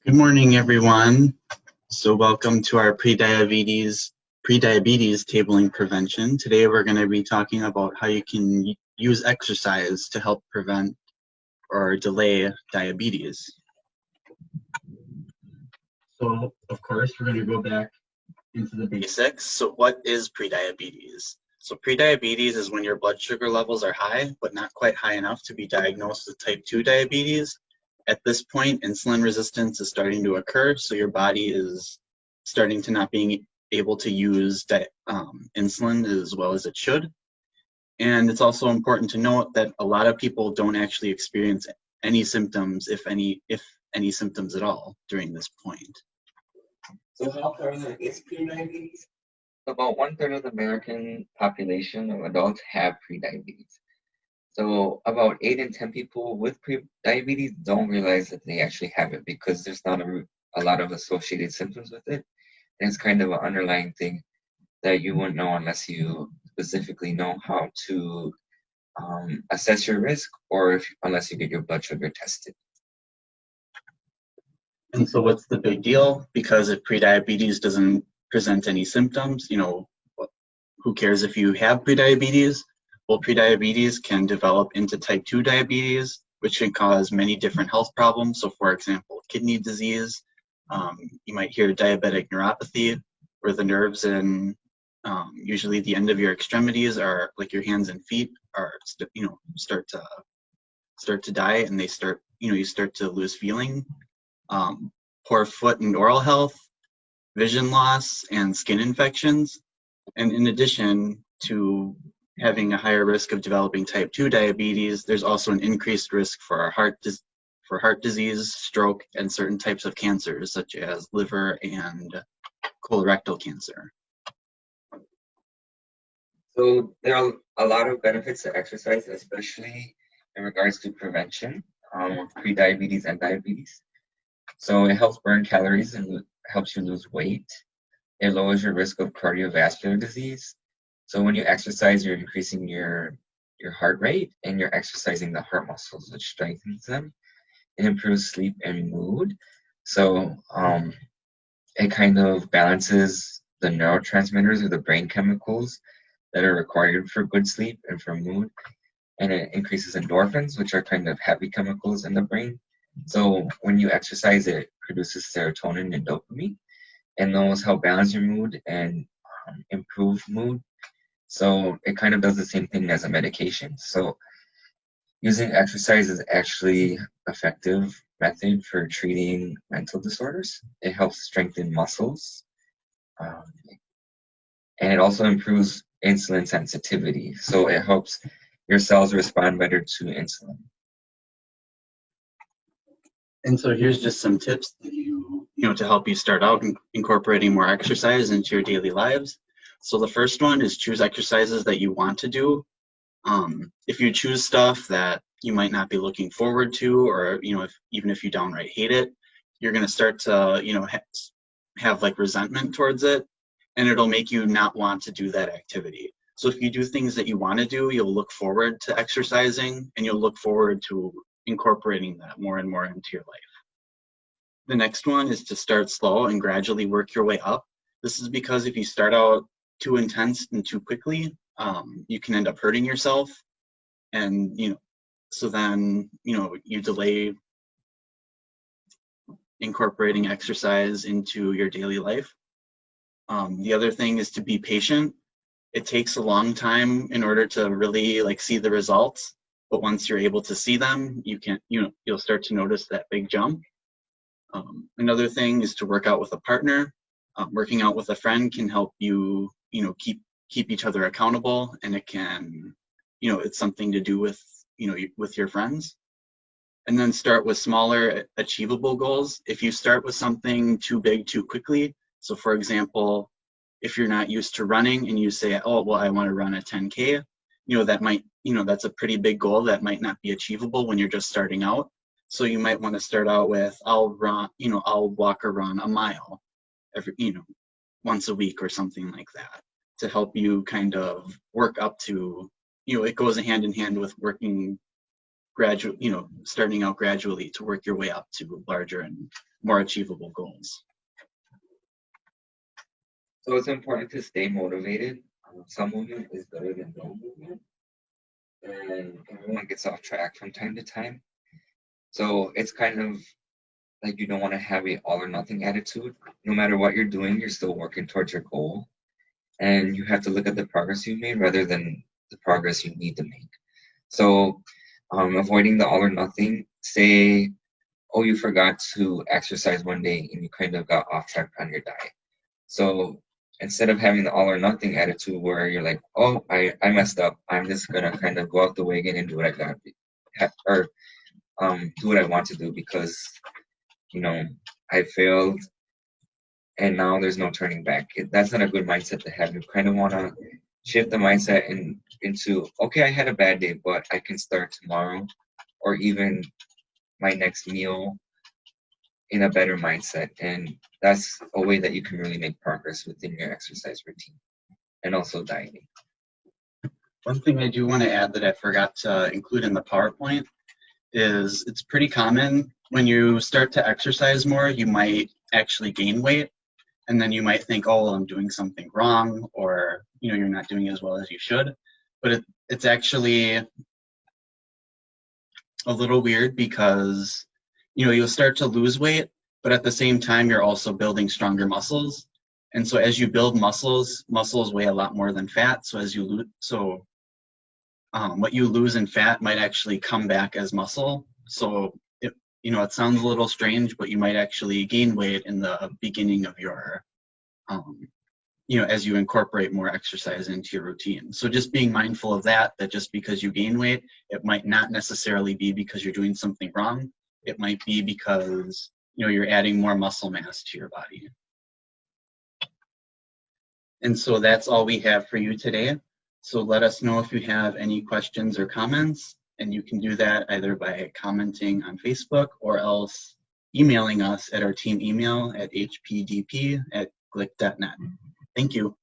Good morning, everyone. So welcome to our prediabetes tabling prevention. Today we're going to be talking about how you can use exercise to help prevent or delay diabetes. So of course we're going to go back into the basics. So what is prediabetes? So prediabetes is when your blood sugar levels are high, but not quite high enough to be diagnosed with type 2 diabetes. At this point, insulin resistance is starting to occur, so your body is starting to not being able to use insulin as well as it should. And it's also important to note that a lot of people don't actually experience any symptoms, if any symptoms at all, during this point. So how prevalent is prediabetes? About 1/3 of the American population of adults have prediabetes. So about 8 in 10 people with prediabetes don't realize that they actually have it because there's not a lot of associated symptoms with it. And it's kind of an underlying thing that you wouldn't know unless you specifically know how to assess your risk, or unless you get your blood sugar tested. And so what's the big deal? Because if prediabetes doesn't present any symptoms, who cares if you have prediabetes? Well, prediabetes can develop into type 2 diabetes, which can cause many different health problems. So for example, kidney disease, you might hear diabetic neuropathy, where the nerves in usually the end of your extremities are like your hands and feet are, start to die, and you start to lose feeling. Poor foot and oral health, vision loss, and skin infections. And in addition to having a higher risk of developing type 2 diabetes, there's also an increased risk for heart disease, stroke, and certain types of cancers, such as liver and colorectal cancer. So there are a lot of benefits to exercise, especially in regards to prevention of prediabetes and diabetes. So it helps burn calories and helps you lose weight. It lowers your risk of cardiovascular disease. So when you exercise, you're increasing your heart rate, and you're exercising the heart muscles, which strengthens them. It improves sleep and mood. So it kind of balances the neurotransmitters or the brain chemicals that are required for good sleep and for mood. And it increases endorphins, which are kind of happy chemicals in the brain. So when you exercise, it produces serotonin and dopamine, and those help balance your mood and improve mood. So it kind of does the same thing as a medication. So using exercise is actually an effective method for treating mental disorders. It helps strengthen muscles, and it also improves insulin sensitivity. So it helps your cells respond better to insulin. And so here's just some tips that to help you start out incorporating more exercise into your daily lives. So the first one is choose exercises that you want to do. If you choose stuff that you might not be looking forward to, or even if you downright hate it, you're going to start to have like resentment towards it, and it'll make you not want to do that activity. So if you do things that you want to do, you'll look forward to exercising, and you'll look forward to incorporating that more and more into your life. The next one is to start slow and gradually work your way up. This is because if you start out too intense and too quickly, you can end up hurting yourself, and so then you delay incorporating exercise into your daily life. The other thing is to be patient. It takes a long time in order to really see the results, but once you're able to see them, you'll start to notice that big jump. Another thing is to work out with a partner. Working out with a friend can help you keep each other accountable, and it can it's something to do with with your friends. And then start with smaller achievable goals. If you start with something too big too quickly, so for example, if you're not used to running and you say, oh well, I want to run a 10K, that might that's a pretty big goal that might not be achievable when you're just starting out. So you might want to start out with, I'll walk or run a mile every once a week or something like that, to help you kind of work up to, it goes hand in hand with working gradual, starting out gradually to work your way up to larger and more achievable goals. So it's important to stay motivated. Some movement is better than no movement, and everyone gets off track from time to time. So it's kind of like you don't want to have a all or nothing attitude. No matter what you're doing, you're still working towards your goal, and you have to look at the progress you made rather than the progress you need to make. So avoiding the all or nothing, say, oh, you forgot to exercise one day and you kind of got off track on your diet. So instead of having the all or nothing attitude where you're like, oh, I messed up, I'm just gonna kind of go out the way again and do what I got, or do what I want to do because, you know, I failed and now there's no turning back. That's not a good mindset to have. You kind of want to shift the mindset into, okay, I had a bad day, but I can start tomorrow or even my next meal in a better mindset. And that's a way that you can really make progress within your exercise routine and also dieting. One thing I do want to add that I forgot to include in the PowerPoint is it's pretty common when you start to exercise more, you might actually gain weight. And then you might think, oh, well, I'm doing something wrong, or you're not doing as well as you should. But it's actually a little weird because you'll start to lose weight, but at the same time you're also building stronger muscles. And so as you build muscles weigh a lot more than fat. So as you what you lose in fat might actually come back as muscle. So it sounds a little strange, but you might actually gain weight in the beginning of your, as you incorporate more exercise into your routine. So just being mindful of that just because you gain weight, it might not necessarily be because you're doing something wrong. It might be because, you're adding more muscle mass to your body. And so that's all we have for you today. So let us know if you have any questions or comments, and you can do that either by commenting on Facebook or else emailing us at our team email at hpdp@gliich.net. Thank you.